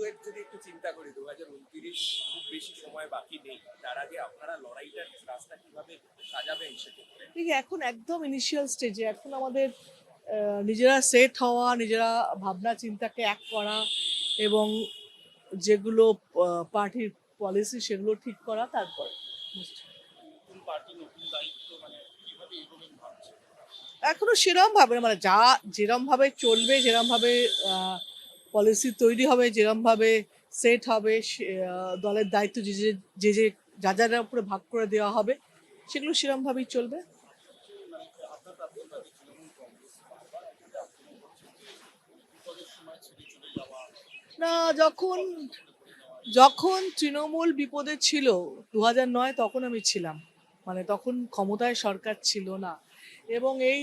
দূরের যদি একটু চিন্তা করি 2029 খুব বেশি সময় বাকি নেই, তার আগে আপনারা লড়াইটার রাস্তা কিভাবে সাজাবেন সেক্ষেত্রে? ঠিক এখন একদম ইনিশিয়াল স্টেজে, এখন আমাদের নিজেরা সেট হওয়া, নিজেরা ভাবনা চিন্তাকে এক করা এবং যেগুলো পার্টির পলিসি সেগুলো ঠিক করা, তারপরে নতুন পার্টি, নতুন দায়িত্ব, মানে কিভাবে এগোবেন ভাবছেন? এখনো সেরম ভাবে না, মানে যেরম ভাবে চলবে, যেরম ভাবে পলিসি তৈরি হবে, যেরম ভাবে সেট হবে, দলের দায়িত্ব যে যে যে যে যা যার উপরে ভাগ করে দেওয়া হবে, সেগুলো সেরম ভাবেই চলবে। মানে আপনার প্রাথমিকভাবে তৃণমূল কংগ্রেস বারবার একটা আক্রমণ করছে যে বিপদের সময় ছেড়ে চলে যাওয়া, না, সেটাকে যখন দলবদ্ধ করে নেওয়া। যখন তৃণমূল বিপদে ছিল 2009, তখন আমি ছিলাম, মানে তখন ক্ষমতায় সরকার ছিল না, এবং এই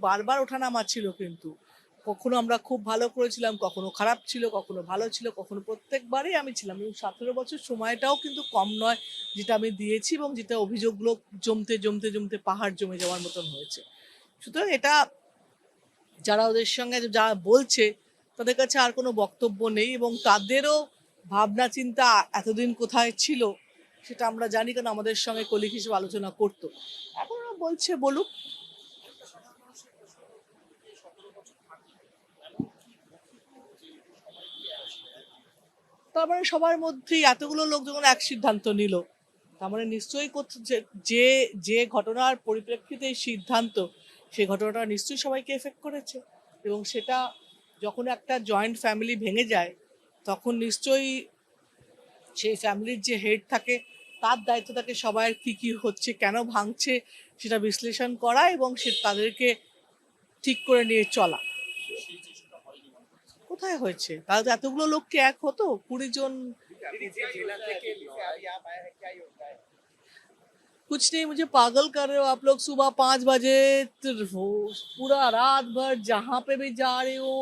বারবার ওঠানামা ছিল, কিন্তু কখনো আমরা খুব ভালো করেছিলাম, কখনো খারাপ ছিল, কখনো ভালো ছিল, কখনো প্রত্যেকবারই আমি ছিলাম, এবং 17 বছর সময়টাও কিন্তু কম নয় যেটা আমি দিয়েছি, এবং যেটা অভিযোগগুলো জমতে জমতে জমতে পাহাড় জমে যাওয়ার মতন হয়েছে। সুতরাং এটা যারা ওদের সঙ্গে যা বলছে তাদের কাছে আর কোনো বক্তব্য নেই, এবং তাদেরও ভাবনা চিন্তা এতদিন কোথায় ছিল সেটা আমরা জানি, কারণ আমাদের সঙ্গে কলিগ হিসেবে আলোচনা করতো। এখন ওরা বলছে বলুক। একটা সাধারণ মানুষের প্রশ্ন, যে 17 বছর থাকবে এমন কি যে সবাইকে একসাথে? তার মানে সবার মধ্যেই এতগুলো লোক যখন এক সিদ্ধান্ত নিল, তার মানে নিশ্চয়ই যে যে ঘটনার পরিপ্রেক্ষিতে এই সিদ্ধান্ত, সেই ঘটনাটা নিশ্চয়ই সবাইকে এফেক্ট করেছে, এবং সেটা যখন একটা জয়েন্ট ফ্যামিলি ভেঙে যায়, তখন নিশ্চয়ই সেই ফ্যামিলির যে হেড থাকে তার দায়িত্ব থাকে সবার কি কি হচ্ছে, কেন ভাঙছে, সেটা বিশ্লেষণ করা এবং তাদেরকে ঠিক করে নিয়ে চলা। সেই চেষ্টা হয়নি মনে হচ্ছে। কোথায় হয়েছে? তাহলে তো এতগুলো লোককে এক হতো, 20 জন। আপনি যে জেলা থেকে নয়, कुछ नहीं, मुझे पागल कर रहे हो आप लोग। सुबह 5 बजे पूरा रात भर जहाँ पे भी जा रहे हो,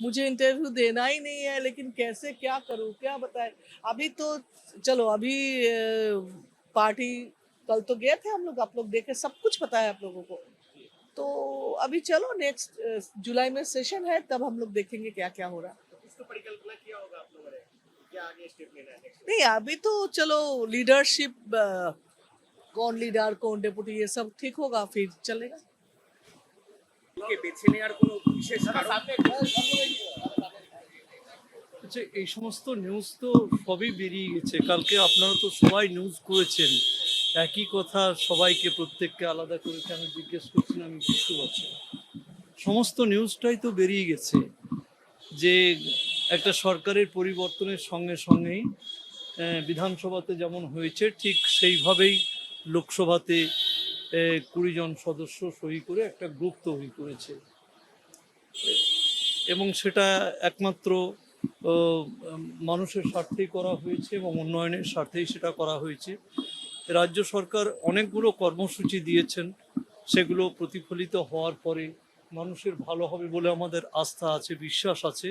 मुझे इंटरव्यू देना ही नहीं है, लेकिन कैसे क्या करूँ, क्या बताए। अभी तो चलो, अभी पार्टी कल तो गए थे हम लोग, आप लोग देखे, सब कुछ पता है आप लोगों को। तो अभी चलो, नेक्स्ट जुलाई में सेशन है, तब हम लोग देखेंगे क्या क्या हो रहा है। तो कुछ तो परिकल्पना किया होगा आप लोगों ने, क्या आगे स्टेप लेना है नेक्स्ट? नहीं, अभी तो चलो लीडरशिप, कौन लीडर कौन डेपुटी, ये सब ठीक होगा, फिर चलेगा। কে বেছে নেওয়ার কোনো বিশেষ কারণ? আচ্ছা, এই সমস্ত নিউজ তো সবই বেরিয়ে গেছে, কালকে আপনারা তো সবাই নিউজ করেছেন, একই কথা সবাইকে, প্রত্যেককে আলাদা করে কেন জিজ্ঞেস করছেন আমি বুঝতে পারছি না। সমস্ত নিউজটাই তো বেরিয়ে গেছে যে একটা সরকারের পরিবর্তনের সঙ্গে সঙ্গেই বিধানসভাতে যেমন হয়েছে ঠিক সেইভাবেই লোকসভাতে 20 জন সদস্য সই করে একটা গ্রুপ তৈরি করেছে, এবং সেটা একমাত্র মানুষের স্বার্থেই করা হয়েছে এবং উন্নয়নের স্বার্থেই সেটা করা হয়েছে। রাজ্য সরকার অনেকগুলো কর্মসূচি দিয়েছেন, সেগুলো প্রতিফলিত হওয়ার পরে মানুষের ভালো হবে বলে আমাদের আস্থা আছে, বিশ্বাস আছে,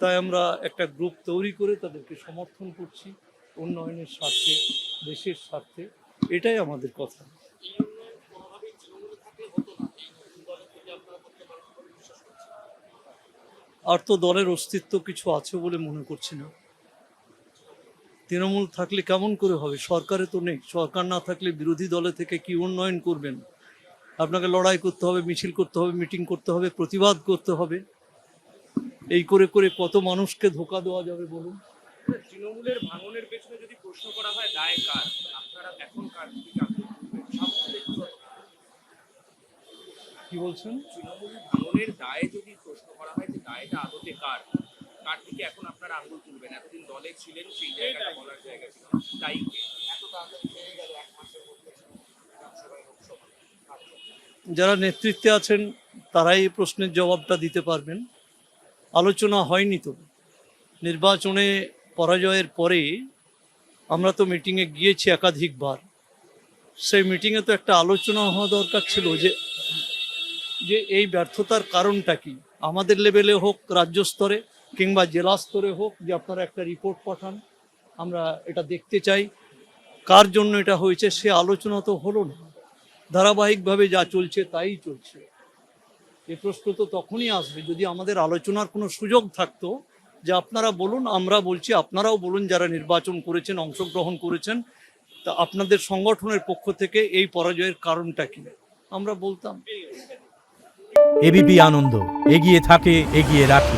তাই আমরা একটা গ্রুপ তৈরি করে তাদেরকে সমর্থন করছি উন্নয়নের স্বার্থে, দেশের স্বার্থে, এটাই আমাদের কথা। এই উন্নয়ন কোনোভাবেই তৃণমূলে থাকলে হতো না, এই নতুন দলের থেকে আপনারা করতে পারবেন বলে বিশ্বাস করছেন? আর তো দলের অস্তিত্ব কিছু আছে বলে মনে করছি না। তৃণমূল থাকলে কেমন করে হবে? সরকারে তো নেই, সরকার না থাকলে বিরোধী দলে থেকে কি উন্নয়ন করবেন? আপনাকে লড়াই করতে হবে, মিছিল করতে হবে, মিটিং করতে হবে, প্রতিবাদ করতে হবে। এই করে করে কত মানুষকে ধোঁকা দেওয়া যাবে বলুন? তৃণমূলের ভাঙনের পেছনে যদি প্রশ্ন করা হয় দায় কার, আপনারা এখন কার দিকে আগ্রহ করবেন? সাম্প্রতিক কি বলছেন? তৃণমূল ভাঙনের দায়ে যদি প্রশ্ন করা হয় যে দায়টা আদতে কার, কার দিকে এখন আপনারা আঙুল তুলবেন? এতদিন দলে ছিলেন, সেই জায়গাটা বলার জায়গা ছিল না, তাই এত তাড়াতাড়ি পেয়ে গেল 1 মাসের মধ্যে বিধানসভায়, লোকসভা। যারা নেতৃত্বে আছেন তারাই এই প্রশ্নের জবাবটা দিতে পারবেন। আলোচনা হয়নি তো। নির্বাচনে পরাজয়ের পরে আমরা তো মিটিংয়ে গিয়েছি একাধিকবার, সেই মিটিংয়ে তো একটা আলোচনা হওয়া দরকার ছিল যে যে এই ব্যর্থতার কারণটা কি, আমাদের লেভেলে হোক, রাজ্য স্তরে কিংবা জেলা স্তরে হোক, যে আপনারা একটা রিপোর্ট পাঠান, আমরা এটা দেখতে চাই কার জন্য এটা হয়েছে। সে আলোচনা তো হলো না, ধারাবাহিকভাবে যা চলছে তাই চলছে। এ প্রশ্ন তো তখনই আসবে যদি আমাদের আলোচনার কোনো সুযোগ থাকতো, যে আপনারা বলুন, আমরা বলছি, আপনারাও বলুন যারা নির্বাচন করেছেন, অংশগ্রহণ করেছেন, তা আপনাদের সংগঠনের পক্ষ থেকে এই পরাজয়ের কারণটা কি আমরা বলতাম। এবিপি আনন্দ, এগিয়ে থাকে, এগিয়ে রাখে।